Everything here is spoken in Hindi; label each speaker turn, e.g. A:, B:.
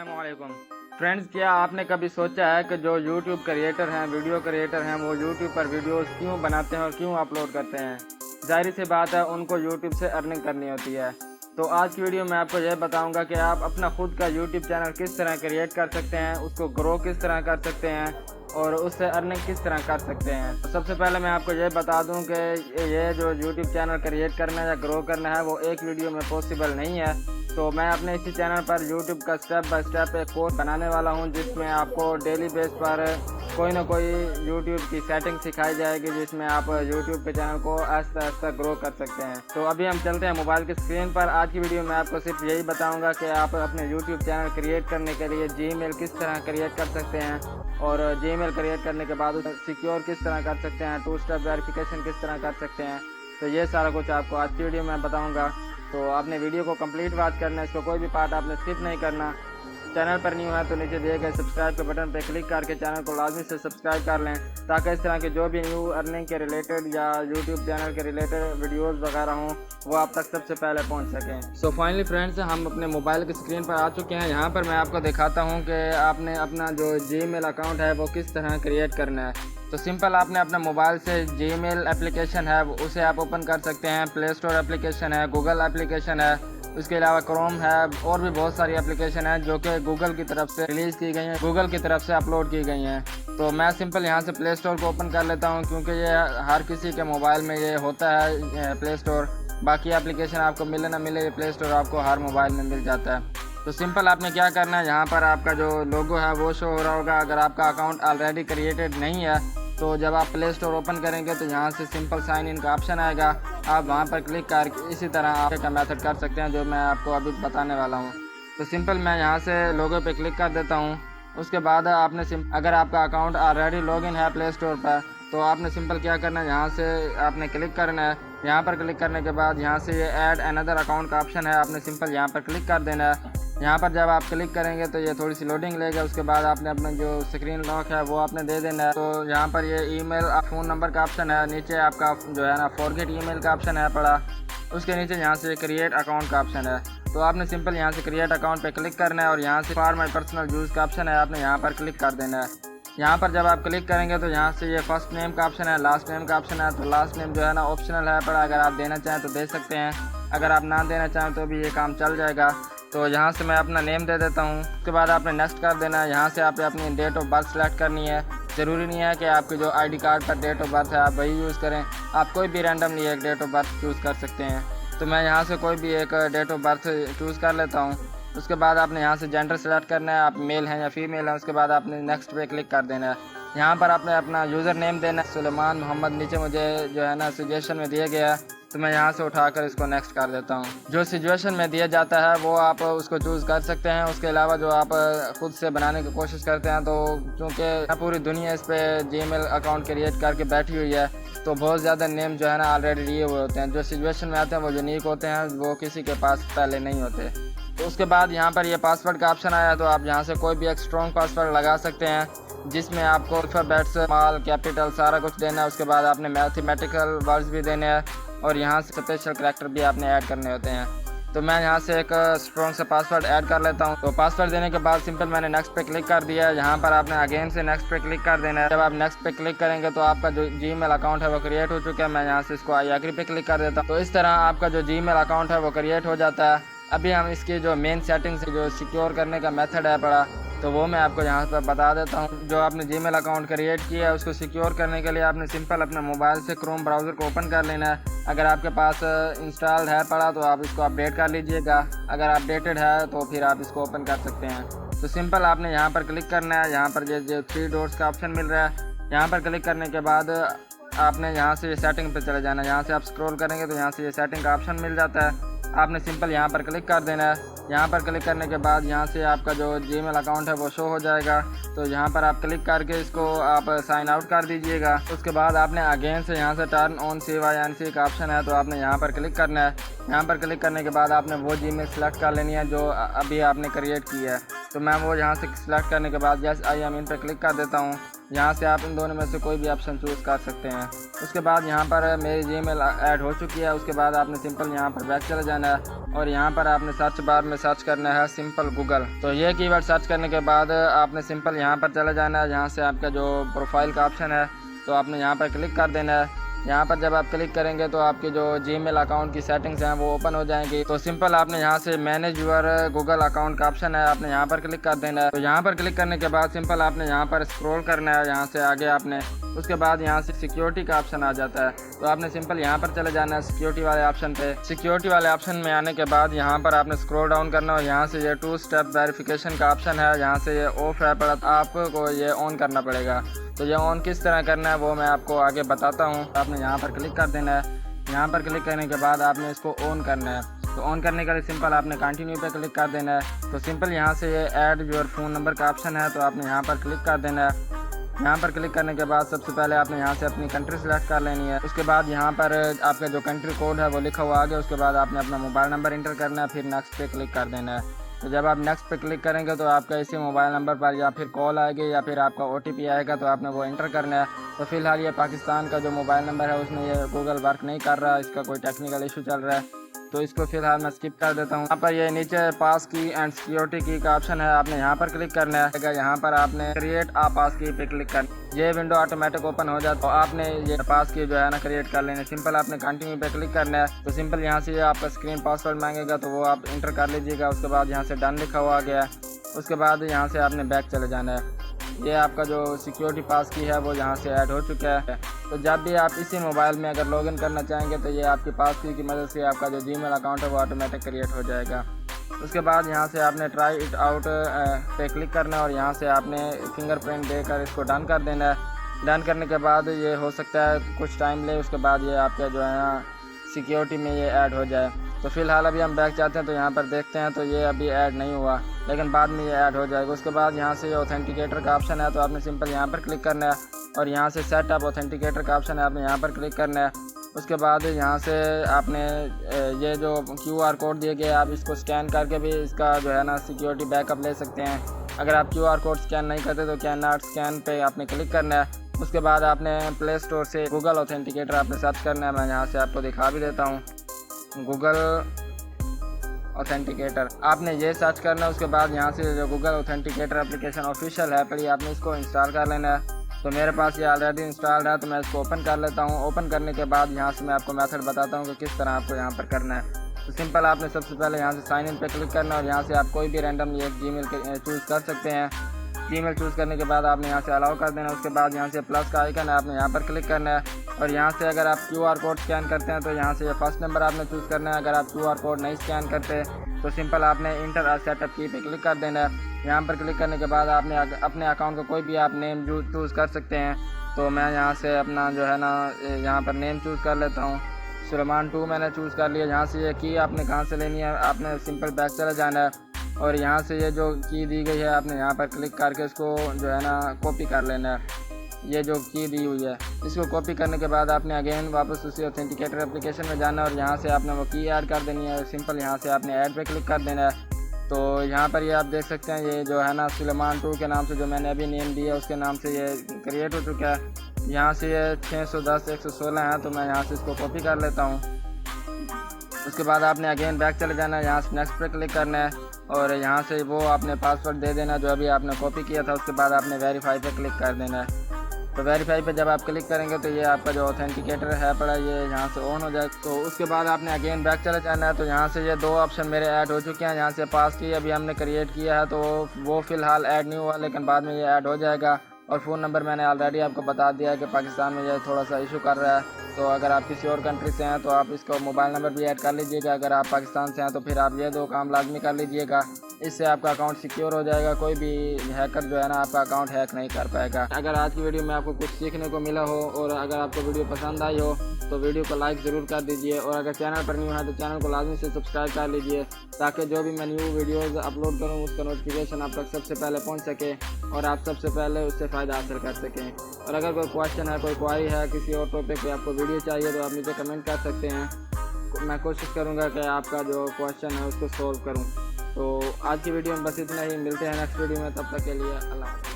A: अस्सलामुअलैकुम फ्रेंड्स, क्या आपने कभी सोचा है कि जो YouTube क्रिएटर हैं, वीडियो क्रिएटर हैं, वो YouTube पर वीडियोस क्यों बनाते हैं और क्यों अपलोड करते हैं? जाहिर सी बात है, उनको YouTube से अर्निंग करनी होती है। तो आज की वीडियो में आपको यह बताऊंगा कि आप अपना खुद का YouTube चैनल किस तरह क्रिएट कर सकते हैं, उसको ग्रो किस तरह कर सकते हैं और उससे अर्निंग किस तरह कर सकते हैं। तो सबसे पहले मैं आपको यह बता दूं कि ये जो YouTube चैनल क्रिएट करना या ग्रो करना है वो एक वीडियो में पॉसिबल नहीं है। तो मैं अपने इसी चैनल पर YouTube का स्टेप बाय स्टेप एक कोर्स बनाने वाला हूं, जिसमें आपको डेली बेस पर कोई ना कोई YouTube की सेटिंग सिखाई जाएगी, जिसमें आप YouTube के चैनल को आहिस्ता आहिस्ता ग्रो कर सकते हैं। तो अभी हम चलते हैं मोबाइल की स्क्रीन पर। आज की वीडियो में आपको सिर्फ यही बताऊंगा कि आप अपने YouTube चैनल क्रिएट करने के लिए Gmail किस तरह क्रिएट कर सकते हैं और Gmail क्रिएट करने के बाद उसे सिक्योर किस तरह कर सकते हैं, 2 स्टेप वेरिफिकेशन किस तरह कर सकते हैं। तो ये सारा कुछ आपको आज की वीडियो में बताऊँगा। तो आपने वीडियो को कंप्लीट वॉच करना है, इसको कोई भी पार्ट आपने स्किप नहीं करना। चैनल पर न्यू है तो नीचे दिए गए सब्सक्राइब के बटन पर क्लिक करके चैनल को लाजमी से सब्सक्राइब कर लें, ताकि इस तरह के जो भी न्यू अर्निंग के रिलेटेड या यूट्यूब चैनल के रिलेटेड वीडियोस वगैरह हों वो आप तक सबसे पहले पहुंच सकें। सो फाइनली फ्रेंड्स, हम अपने मोबाइल की स्क्रीन पर आ चुके हैं। यहाँ पर मैं आपको दिखाता हूँ कि आपने अपना जो Gmail अकाउंट है वो किस तरह क्रिएट करना है। तो सिंपल, आपने अपने मोबाइल से Gmail एप्लीकेशन है उसे आप ओपन कर सकते हैं। प्ले स्टोर एप्लीकेशन है, गूगल एप्लीकेशन है, उसके अलावा क्रोम है और भी बहुत सारी एप्लीकेशन है जो कि गूगल की तरफ से रिलीज़ की गई हैं, गूगल की तरफ से अपलोड की गई हैं। तो मैं सिंपल यहाँ से प्ले स्टोर को ओपन कर लेता हूँ, क्योंकि ये हर किसी के मोबाइल में ये होता है प्ले स्टोर। बाकी एप्लीकेशन आपको मिले ना मिले, ये प्ले स्टोर आपको हर मोबाइल में मिल जाता है। तो सिंपल आपने क्या करना है, यहाँ पर आपका जो लोगो है वो शो हो रहा होगा। अगर आपका अकाउंट ऑलरेडी क्रिएटेड नहीं है तो जब आप प्ले स्टोर ओपन करेंगे तो यहाँ से सिंपल साइन इन का ऑप्शन आएगा, आप वहाँ पर क्लिक करके इसी तरह आप का मेथड कर सकते हैं जो मैं आपको अभी बताने वाला हूँ। तो सिंपल मैं यहाँ से लोगो पे क्लिक कर देता हूँ। उसके बाद आपने अगर आपका अकाउंट ऑलरेडी लॉगिन है प्ले स्टोर पर तो आपने सिंपल क्या करना है, यहाँ से आपने क्लिक करना है। यहाँ पर क्लिक करने के बाद यहाँ से ये ऐड अनदर अकाउंट का ऑप्शन है, आपने सिंपल यहाँ पर क्लिक कर देना है। यहाँ पर जब आप क्लिक करेंगे तो ये थोड़ी सी लोडिंग लेगा। उसके बाद आपने अपना जो स्क्रीन लॉक है वो आपने दे देना है। तो यहाँ पर ये ईमेल फ़ोन नंबर का ऑप्शन है, नीचे आपका जो है ना फॉरगेट ईमेल का ऑप्शन है पड़ा, उसके नीचे यहाँ से क्रिएट अकाउंट का ऑप्शन है। तो आपने सिंपल यहाँ से क्रिएट अकाउंट पे क्लिक करना है और यहाँ से फॉर माई पर्सनल यूज़ का ऑप्शन है, आपने यहाँ पर क्लिक कर देना है। यहाँ पर जब आप क्लिक करेंगे तो यहाँ से ये फर्स्ट नेम का ऑप्शन है, लास्ट नेम का ऑप्शन है। तो लास्ट नेम जो है ना ऑप्शनल है पर अगर आप देना चाहें तो दे सकते हैं, अगर आप ना देना चाहें तो भी ये काम चल जाएगा। तो यहाँ से मैं अपना नेम दे देता हूँ। उसके बाद आपने नेक्स्ट कर देना है। यहाँ से आपने अपनी डेट ऑफ बर्थ सेलेक्ट करनी है। ज़रूरी नहीं है कि आपके जो आईडी कार्ड पर डेट ऑफ बर्थ है आप वही यूज़ करें, आप कोई भी रैंडमली एक डेट ऑफ बर्थ चूज़ कर सकते हैं। तो मैं यहाँ से कोई भी एक डेट ऑफ बर्थ चूज़ कर लेता हूँ। उसके बाद आपने यहाँ से जेंडर सेलेक्ट करना है, आप मेल हैं या फीमेल हैं। उसके बाद आपने नेक्स्ट पे क्लिक कर देना है। यहाँ पर आपने अपना यूज़र नेम देना है, सुलेमान मोहम्मद। नीचे मुझे जो है ना सजेशन में दिया गया है, तो मैं यहाँ से उठाकर इसको नेक्स्ट कर देता हूँ। जो सिचुएशन में दिया जाता है वो आप उसको चूज़ कर सकते हैं। उसके अलावा जो आप खुद से बनाने की कोशिश करते हैं, तो क्योंकि पूरी दुनिया इस पर Gmail अकाउंट क्रिएट करके बैठी हुई है, तो बहुत ज़्यादा नेम जो है ना ऑलरेडी लिए हुए होते हैं। जो सिचुएशन में आते हैं वो यूनिक होते हैं, वो किसी के पास पहले नहीं होते। तो उसके बाद यहाँ पर ये पासवर्ड का ऑप्शन आया, तो आप यहाँ से कोई भी एक स्ट्रॉन्ग पासवर्ड लगा सकते हैं, जिसमें आपको अल्फ़ाबेट्स, स्मॉल, कैपिटल सारा कुछ देना है। उसके बाद आपने मैथमेटिकल वर्ड्स भी देने हैं और यहाँ से स्पेशल करैक्टर भी आपने ऐड करने होते हैं। तो मैं यहाँ से एक स्ट्रॉन्ग सा पासवर्ड ऐड कर लेता हूँ। तो पासवर्ड देने के बाद सिंपल मैंने नेक्स्ट पे क्लिक कर दिया है। यहाँ पर आपने अगेन से नेक्स्ट पे क्लिक कर देना है। जब आप नेक्स्ट पे क्लिक करेंगे तो आपका जो Gmail अकाउंट है वो क्रिएट हो चुका है। मैं यहाँ से इसको आई एग्री पे क्लिक कर देता हूँ। तो इस तरह आपका जो Gmail अकाउंट है वो क्रिएट हो जाता है। अभी हम इसकी जो मेन सेटिंग्स जो सिक्योर करने का मेथड है पड़ा, तो वो मैं आपको यहाँ पर बता देता हूँ। जो आपने Gmail अकाउंट क्रिएट किया है उसको सिक्योर करने के लिए आपने सिंपल अपने मोबाइल से क्रोम ब्राउज़र को ओपन कर लेना है। अगर आपके पास इंस्टॉल्ड है पड़ा तो आप इसको अपडेट कर लीजिएगा, अगर अपडेटेड है तो फिर आप इसको ओपन कर सकते हैं। तो सिंपल आपने यहाँ पर क्लिक करना है। यहाँ पर जो 3 डॉट्स का ऑप्शन मिल रहा है, यहाँ पर क्लिक करने के बाद आपने यहाँ से ये सेटिंग पर चले जाना है। यहाँ से आप स्क्रॉल करेंगे तो यहाँ से ये सेटिंग का ऑप्शन मिल जाता है, आपने सिंपल यहाँ पर क्लिक कर देना है। यहाँ पर क्लिक करने के बाद यहाँ से आपका जो Gmail अकाउंट है वो शो हो जाएगा। तो यहाँ पर आप क्लिक करके इसको आप साइन आउट कर दीजिएगा। उसके बाद आपने अगेन से यहाँ से टर्न ऑन CYNC का ऑप्शन है, तो आपने यहाँ पर क्लिक करना है। यहाँ पर क्लिक करने के बाद आपने वो Gmail सेलेक्ट कर लेनी है जो अभी आपने क्रिएट की है। तो मैं वो यहाँ से सेलेक्ट करने के बाद यस आई एम इन पर क्लिक कर देता हूँ। यहाँ से आप इन दोनों में से कोई भी ऑप्शन चूज़ कर सकते हैं। उसके बाद यहाँ पर मेरी जीमेल ऐड हो चुकी है। उसके बाद आपने सिंपल यहाँ पर बैक चले जाना है और यहाँ पर आपने सर्च बार में सर्च करना है सिंपल गूगल। तो ये कीवर्ड सर्च करने के बाद आपने सिंपल यहाँ पर चले जाना है। यहाँ से आपका जो प्रोफाइल का ऑप्शन है तो आपने यहाँ पर क्लिक कर देना है। यहाँ पर जब आप क्लिक करेंगे तो आपके जो जीमेल अकाउंट की सेटिंग्स हैं वो ओपन हो जाएंगी। तो सिंपल आपने यहाँ से मैनेज यूर गूगल अकाउंट का ऑप्शन है, आपने यहाँ पर क्लिक कर देना है। तो यहाँ पर क्लिक करने के बाद सिंपल आपने यहाँ पर स्क्रॉल करना है यहाँ से आगे आपने। उसके बाद यहाँ से सिक्योरिटी का ऑप्शन आ जाता है तो आपने सिंपल यहाँ पर चले जाना है सिक्योरिटी वाले ऑप्शन पे। सिक्योरिटी वाले ऑप्शन में आने के बाद यहाँ पर आपने स्क्रॉल डाउन करना है। यहाँ से ये 2 स्टेप वेरिफिकेशन का ऑप्शन है, यहाँ से ये ऑफ है पर आपको ये ऑन करना पड़ेगा। तो ये ऑन किस तरह करना है वो मैं आपको आगे बताता हूँ। आपने यहाँ पर क्लिक कर देना है। यहाँ पर क्लिक करने के बाद आपने इसको ऑन करना है। तो ऑन करने के लिए सिंपल आपने कंटिन्यू पे क्लिक कर देना है। तो सिंपल यहाँ से ये ऐड योर फ़ोन नंबर का ऑप्शन है तो आपने यहाँ पर क्लिक कर देना है। यहाँ पर क्लिक करने के बाद सबसे पहले आपने यहाँ से अपनी कंट्री सेलेक्ट कर लेनी है। उसके बाद यहाँ पर आपका जो कंट्री कोड है वो लिखा हुआ आ गया। उसके बाद आपने अपना मोबाइल नंबर इंटर करना है, फिर नेक्स्ट पे क्लिक कर देना है। तो जब आप नेक्स्ट पे क्लिक करेंगे तो आपका इसी मोबाइल नंबर पर या फिर कॉल आएगी या फिर आपका OTP आएगा तो आपने वो इंटर करना है। तो फिलहाल ये पाकिस्तान का जो मोबाइल नंबर है उसमें ये गूगल वर्क नहीं कर रहा, इसका कोई टेक्निकल इशू चल रहा है तो इसको फिलहाल मैं स्किप कर देता हूँ। यहाँ पर ये नीचे पास की एंड सिक्योरिटी की का ऑप्शन है, आपने यहाँ पर क्लिक करना है। यहाँ पर आपने क्रिएट आ पास की पे क्लिक करना, ये विंडो ऑटोमेटिक ओपन हो जाता है। तो आपने ये पास की जो है ना क्रिएट कर लेना। सिंपल आपने कंटिन्यू पे क्लिक करना है। तो सिंपल यहाँ से ये आपका स्क्रीन पासवर्ड मांगेगा तो वो आप इंटर कर लीजिएगा। उसके बाद यहाँ से डन लिखा हुआ आ गया है। उसके बाद यहाँ से आपने बैक चले जाना है। ये आपका जो सिक्योरिटी पास की है वो यहाँ से ऐड हो चुका है। तो जब भी आप इसी मोबाइल में अगर लॉगिन करना चाहेंगे तो ये आपकी पास की मदद से आपका जो जीमेल अकाउंट है वो ऑटोमेटिक क्रिएट हो जाएगा। उसके बाद यहाँ से आपने ट्राई इट आउट पे क्लिक करना है और यहाँ से आपने फिंगरप्रिंट देकर इसको डन कर देना है। डन करने के बाद ये हो सकता है कुछ टाइम ले, उसके बाद ये आपका जो है ना सिक्योरिटी में ये ऐड हो जाए। तो फिलहाल अभी हम बैक जाते हैं तो यहाँ पर देखते हैं तो ये अभी ऐड नहीं हुआ लेकिन बाद में ये ऐड हो जाएगा। उसके बाद यहाँ से ये ऑथेंटिकेटर का ऑप्शन है तो आपने सिंपल यहाँ पर क्लिक करना है और यहाँ से सेट अप ऑथेंटिकेटर का ऑप्शन है, आपने यहाँ पर क्लिक करना है। उसके बाद यहाँ से आपने ये जो QR कोड दिए गए आप इसको स्कैन करके भी इसका जो है ना सिक्योरिटी बैकअप ले सकते हैं। अगर आप QR कोड स्कैन नहीं करते तो कैन नॉट स्कैन पे आपने क्लिक करना है। उसके बाद आपने प्ले स्टोर से गूगल ऑथेंटिकेटर आपने सर्च करना है। मैं यहाँ से आपको दिखा भी देता हूँ, गूगल ऑथेंटिकेटर आपने ये सर्च करना है। उसके बाद यहाँ से जो गूगल ऑथेंटिकेटर एप्लीकेशन ऑफिशियल है पहले आपने इसको इंस्टॉल कर लेना है। तो मेरे पास ये ऑलरेडी इंस्टॉल्ड है तो मैं इसको ओपन कर लेता हूँ। ओपन करने के बाद यहाँ से मैं आपको मेथड बताता हूँ कि किस तरह आपको यहाँ पर करना है। तो सिंपल आपने सबसे पहले यहाँ से साइन इन पे क्लिक करना है और यहाँ से आप कोई भी रैंडम एक जीमेल चूज़ कर सकते हैं। जीमेल चूज़ करने के बाद आपने यहाँ से अलाउ कर देना। उसके बाद यहाँ से प्लस का आइकन है, आपने यहाँ पर क्लिक करना है और यहाँ से अगर आप QR कोड स्कैन करते हैं तो यहाँ से ये फर्स्ट नंबर आपने चूज़ करना है। अगर आप QR कोड नहीं स्कैन करते तो सिंपल आपने इंटर आ सेटअप की पे क्लिक कर देना है। यहाँ पर क्लिक करने के बाद आपने अपने अकाउंट का कोई भी आप नेम चूज़ कर सकते हैं। तो मैं यहाँ से अपना जो है ना यहाँ पर नेम चूज़ कर लेता हूँ, सुलेमान 2 मैंने चूज़ कर लिया। यहाँ से ये की आपने कहाँ से लेनी है, आपने सिंपल बैक चला जाना है और यहाँ से ये जो की दी गई है आपने यहाँ पर क्लिक करके इसको जो है ना कॉपी कर लेना है। ये जो की दी हुई है इसको कॉपी करने के बाद आपने अगेन वापस उसी ऑथेंटिकेटर एप्लीकेशन में जाना है और यहाँ से आपने वो की ऐड कर देनी है। सिंपल यहाँ से आपने ऐड पे क्लिक कर देना है। तो यहाँ पर ये आप देख सकते हैं ये जो है ना सुलेमान 2 के नाम से जो मैंने अभी नेम दिया उसके नाम से ये क्रिएट हो चुका है। यहाँ से ये 610 116 है तो मैं यहाँ से इसको कॉपी कर लेता हूँ। उसके बाद आपने अगेन बैक चले जाना है, यहाँ से नेक्स्ट पे क्लिक करना है और यहाँ से वो आपने पासवर्ड दे देना जो अभी आपने कॉपी किया था। उसके बाद आपने वेरीफाई पे क्लिक कर देना है। तो वेरीफाई पे जब आप क्लिक करेंगे तो ये आपका जो ऑथेंटिकेटर है पड़ा ये यहाँ से ऑन हो जाए। तो उसके बाद आपने अगेन बैक चले जाना है। तो यहाँ से ये 2 ऑप्शन मेरे ऐड हो चुके हैं। यहाँ से पास की अभी हमने क्रिएट किया है तो वो फ़िलहाल ऐड नहीं हुआ लेकिन बाद में ये ऐड हो जाएगा। और फ़ोन नंबर मैंने ऑलरेडी आपको बता दिया है कि पाकिस्तान में ये थोड़ा सा इशू कर रहा है। तो अगर आप किसी और कंट्री से हैं तो आप इसको मोबाइल नंबर भी ऐड कर लीजिएगा। अगर आप पाकिस्तान से हैं तो फिर आप ये 2 काम लाजमी कर लीजिएगा, इससे आपका अकाउंट सिक्योर हो जाएगा। कोई भी हैकर जो है ना आपका अकाउंट हैक नहीं कर पाएगा। अगर आज की वीडियो में आपको कुछ सीखने को मिला हो और अगर आपको वीडियो पसंद आई हो तो वीडियो को लाइक ज़रूर कर दीजिए और अगर चैनल पर न्यू है तो चैनल को लाजमी से सब्सक्राइब कर लीजिए ताकि जो भी मैं न्यू वीडियोज़ अपलोड करूँ उसका नोटिफिकेशन आप तक सबसे पहले पहुँच सके और आप सबसे पहले उससे फ़ायदा हासिल कर सकें। और अगर कोई क्वेश्चन है, कोई क्वारी है, किसी और टॉपिक पे आपको वीडियो चाहिए तो आप नीचे कमेंट कर सकते हैं। मैं कोशिश करूँगा कि आपका जो क्वेश्चन है उसको सॉल्व करूँ। तो आज की वीडियो में बस इतना ही, मिलते हैं नेक्स्ट वीडियो में, तब तक के लिए अल्लाह।